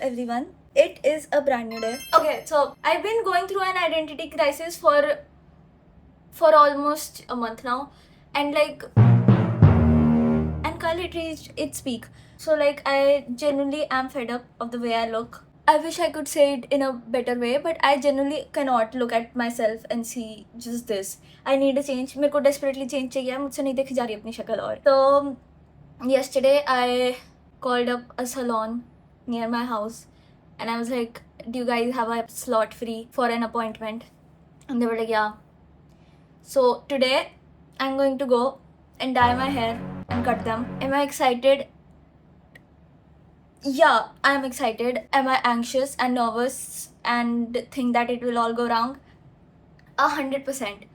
everyone. It is a brand new day. Okay, so I've been going through an identity crisis for almost a month now, and Kal it reached its peak. So I genuinely am fed up of the way I look. I wish I could say it in a better way, but I genuinely cannot look at myself and see just this. I need a change. मेरे को desperately change चाहिए. मुझसे नहीं देखी जा रही अपनी शक्ल और. So yesterday I called up a salon near my house and I was like, do you guys have a slot free for an appointment? And they were like, yeah. So today I'm going to go and dye my hair and cut them. Am I excited? Yeah, I'm excited. Am I anxious and nervous and think that it will all go wrong? 100%.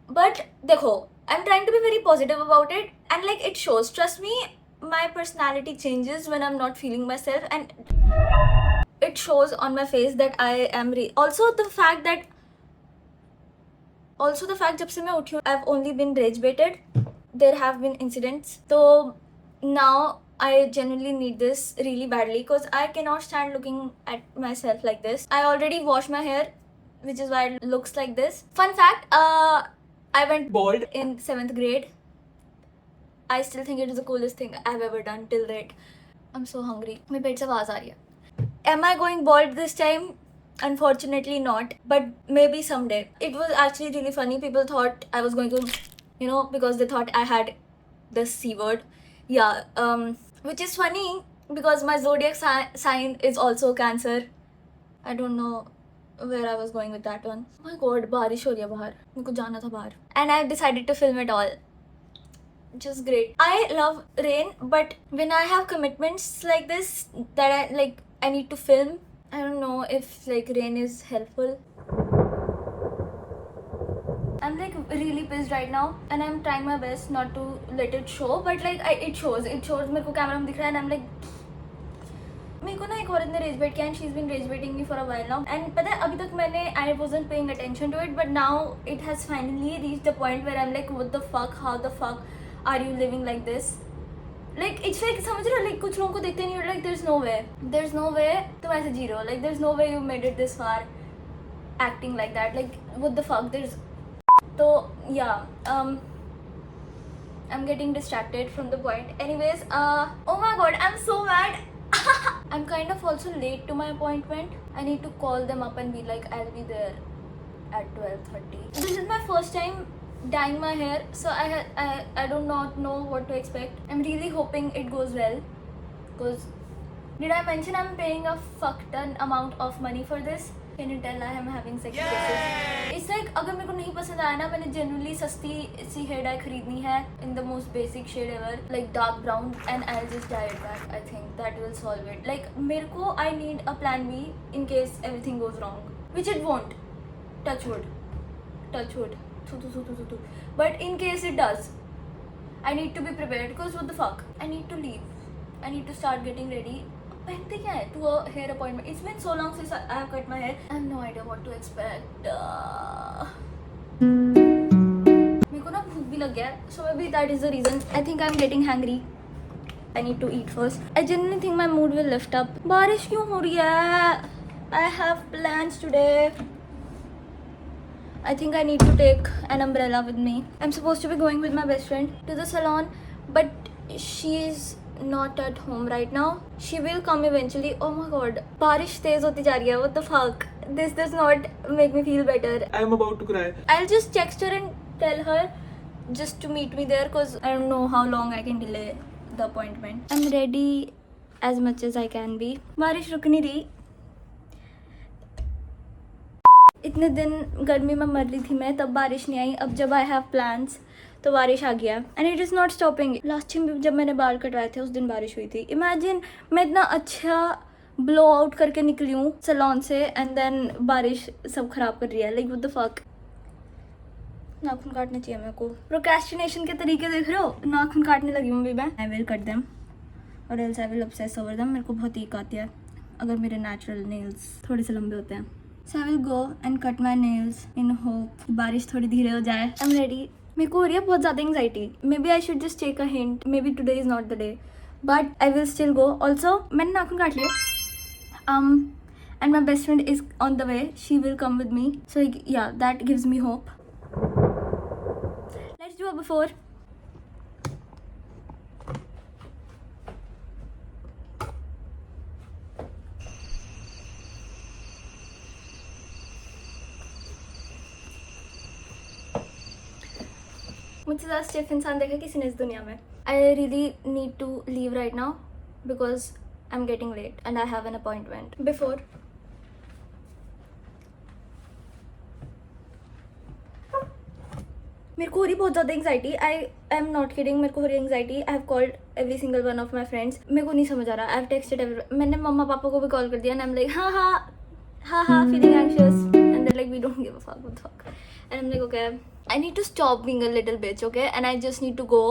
But dekho, I'm trying to be very positive about it and it shows. Trust me, my personality changes when I'm not feeling myself and it shows on my face that I am also the fact जब से मैं उठी हूँ, I've only been rage baited. There have been incidents. So now I genuinely need this really badly because I cannot stand looking at myself like this. I already washed my hair, which is why it looks like this. Fun fact, I went bald in 7th grade. I still think it is the coolest thing I've ever done till date. I'm so hungry. मेरे पेट से आवाज आ रही है. Am I going bald this time? Unfortunately not, but maybe someday. It was actually really funny. People thought I was going to, because they thought I had the C word. Yeah, which is funny because my zodiac sign is also Cancer. I don't know where I was going with that one. Oh my god, बारिश हो रही है बाहर. मेरे को जाना था बाहर. And I decided to film it all. Just great. I love rain, but when I have commitments like this that I need to film, I don't know if rain is helpful. I'm really pissed right now and I'm trying my best not to let it show, but it shows. मेरे को camera में दिख रहा है and I'm मेरे को ना एक औरत ने rage bait किया and she's been rage baiting me for a while now. And पता है अभी तक I wasn't paying attention to it, but now it has finally reached the point where I'm what the fuck, how the fuck are you living like this? It's समझ रहे हो, कुछ लोगों को देखते नहीं हो, there's no way तुम ऐसे जी रहे हो, there's no way you made it this far acting like that, what the fuck. So yeah, I'm getting distracted from the point. Anyways, oh my god, I'm so mad. I'm kind of also late to my appointment. I need to call them up and be like, I'll be there at 12:30. This is my first time dyeing my hair, so I do not know what to expect. I'm really hoping it goes well, because did I mention I'm paying a fuck ton amount of money for this? Can you tell I am having second guesses? It's अगर मेरे को नहीं पसंद आया ना, मैंने genuinely सस्ती सी hair dye खरीदनी है in the most basic shade ever, dark brown, and I'll just dye it back. I think that will solve it. मेरे को I need a plan B in case everything goes wrong, which it won't. Touch wood. But in case it does, I need to be prepared because what the fuck? I need to leave. I need to start getting ready. पहनते क्या है to a hair appointment? It's been so long since I have cut my hair. I have no idea what to expect. मेरे को ना भूख भी लग गया है, so maybe that is the reason. I think I'm getting hungry. I need to eat first. I genuinely think my mood will lift up. बारिश क्यों हो रही है? I have plans today. I think I need to take an umbrella with me. I'm supposed to be going with my best friend to the salon, but she's not at home right now. She will come eventually. Oh my god, बारिश तेज होती जा रही है. What the fuck? This does not make me feel better. I'm about to cry. I'll just text her and tell her just to meet me there, because I don't know how long I can delay the appointment. I'm ready as much as I can be. बारिश रुक नहीं रही. इतने दिन गर्मी में मर रही थी मैं, तब बारिश नहीं आई. अब जब आई हैव प्लान्स तो बारिश आ गया. And it is not stopping. Last time जब मैंने बाल कटवाए थे उस दिन बारिश हुई थी. इमेजिन मैं इतना अच्छा ब्लो आउट करके निकली हूँ सैलून से एंड देन बारिश सब खराब कर रही है. What the fuck. नाखून काटने चाहिए मेरे को. प्रोक्रेस्टिनेशन के तरीके देख रहे हो. नाखून काटने लगी हूँ भी मैं. आई विल कट देम और else I will obsess over them. मेरे को बहुत ईक आती है अगर मेरे नेचुरल नेल्स थोड़े से लंबे होते हैं. So I will go and cut my nails in hope बारिश थोड़ी धीरे हो जाए. I'm ready. मेरे को हो रही है बहुत ज़्यादा anxiety. Maybe I should just take a hint. Maybe today is not the day. But I will still go. Also मैंने नाखून काट लिया. And my best friend is on the way. She will come with me. So yeah, that gives me hope. Let's do a before. मुझसे ज़्यादा stiff इंसान देखा किसी ने इस दुनिया में. I really need to leave right now because I'm getting late and I have an appointment. Before. मेरे को हो रही बहुत ज़्यादा anxiety. I am not kidding. मेरे को हो रही anxiety. I have called every single one of my friends. मेरे को नहीं समझ आ रहा. I have texted every. मैंने मम्मा पापा को भी कॉल कर दिया एंड आई एम लाइक हाँ feeling anxious and they're like we don't give a fuck what the fuck and I am like okay I need to stop being a little bitch, okay? And I just need to go.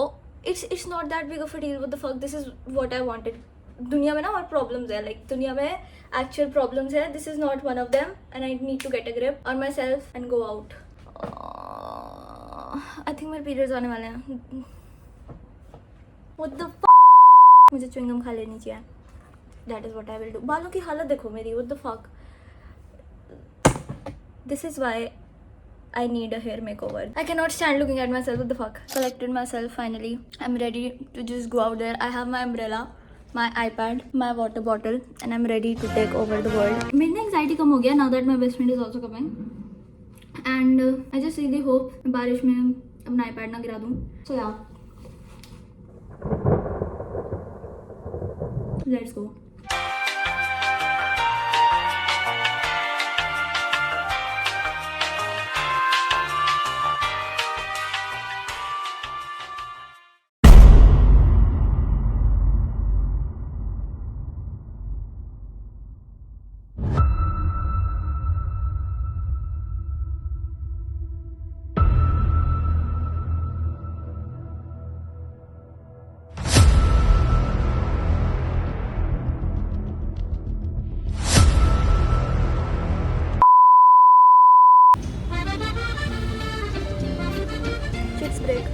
It's not that big of a deal. What the fuck? This is what I wanted. दुनिया में ना और problems है. Like दुनिया में actual problems है. This is not one of them. And I need to get a grip on myself and go out. I think मेरे periods आने वाले हैं. What the fuck? मुझे chewing gum खा लेनी चाहिए. That is what I will do. बालों की हालत देखो मेरी. What the fuck? This is why I need a hair makeover. I cannot stand looking at myself. What the fuck? Collected myself finally. I'm ready to just go out there. I have my umbrella, my iPad, my water bottle, and I'm ready to take over the world. मेरी ना anxiety कम हो गया now that my best friend is also coming. And I just really hope बारिश में अपना iPad ना गिरा दूँ. So yeah. Let's go. Break.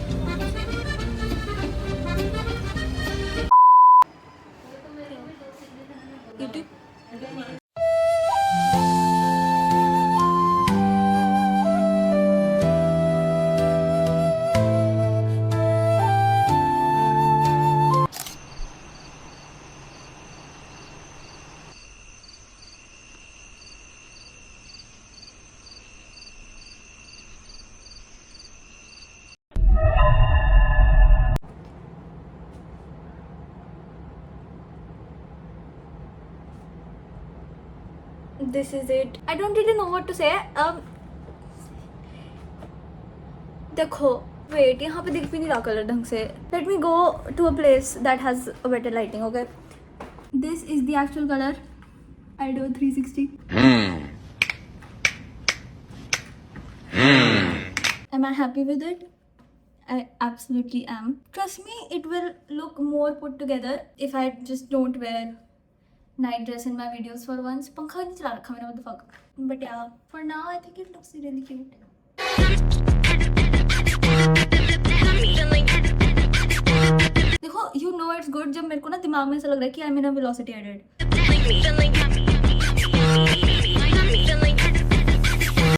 This is it. I don't really know what to say. देखो wait, यहाँ पे दिख भी नहीं रहा कलर ढंग से. Let me go to a place that has a better lighting, okay? This is the actual color. I'll do a 360. Am I happy with it? I absolutely am. Trust me, it will look more put together if I just don't wear night dress in my videos for once. पंखा नहीं चला रखा मैंने. What the fuck? But yeah, for now I think it looks really cute. देखो, you know it's good जब मेरे को ना दिमाग में ऐसा लग रहा है कि I'm in a velocity edit.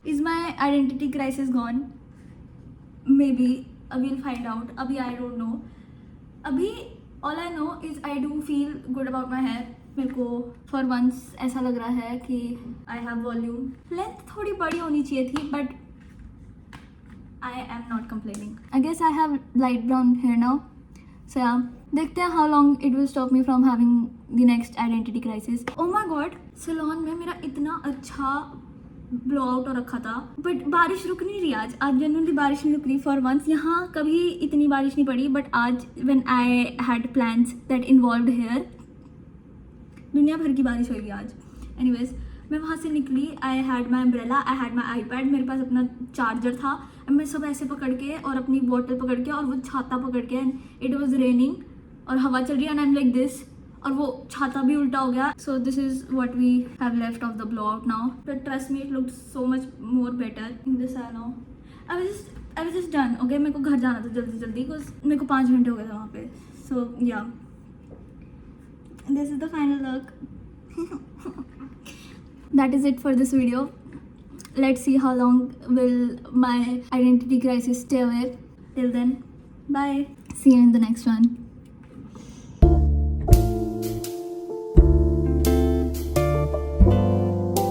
Is my identity crisis gone? Maybe. We'll find out. अभी I don't know. अभी all I know is I do feel good about my hair. मेरे को for once ऐसा लग रहा है कि I have volume. Length थोड़ी बड़ी होनी चाहिए थी, but I am not complaining. I guess I have light brown hair now. So yeah, देखते हैं how long it will stop me from having the next identity crisis. Oh my god, salon में मेरा इतना अच्छा blow out हो रखा था, but बारिश रुक नहीं रही. आज जनरली बारिश नहीं रुक रही फॉर वंस. यहाँ कभी इतनी बारिश नहीं पड़ी, बट आज when I had plans that involved hair, दुनिया भर की बारिश होगी आज. एनीवेज, मैं वहाँ से निकली. I had my umbrella, I had my iPad, मेरे पास अपना चार्जर था. मैं सब ऐसे पकड़ के और अपनी बॉटल पकड़ के और वो छाता पकड़ के, एंड इट वॉज रेनिंग और हवा चल रही है and I am like this, और वो छाता भी उल्टा हो गया. So this is what we have left of the blowout now. But trust me, it looked so much more better in this salon. I was just done. Okay, मेरे को घर जाना था जल्दी बिकॉज मेरे को 5 घंटे हो गए थे वहाँ पे. सो या, this is the final look. that is it for this video. Let's see how long will my identity crisis stay away. Till then, bye. See you in the next one.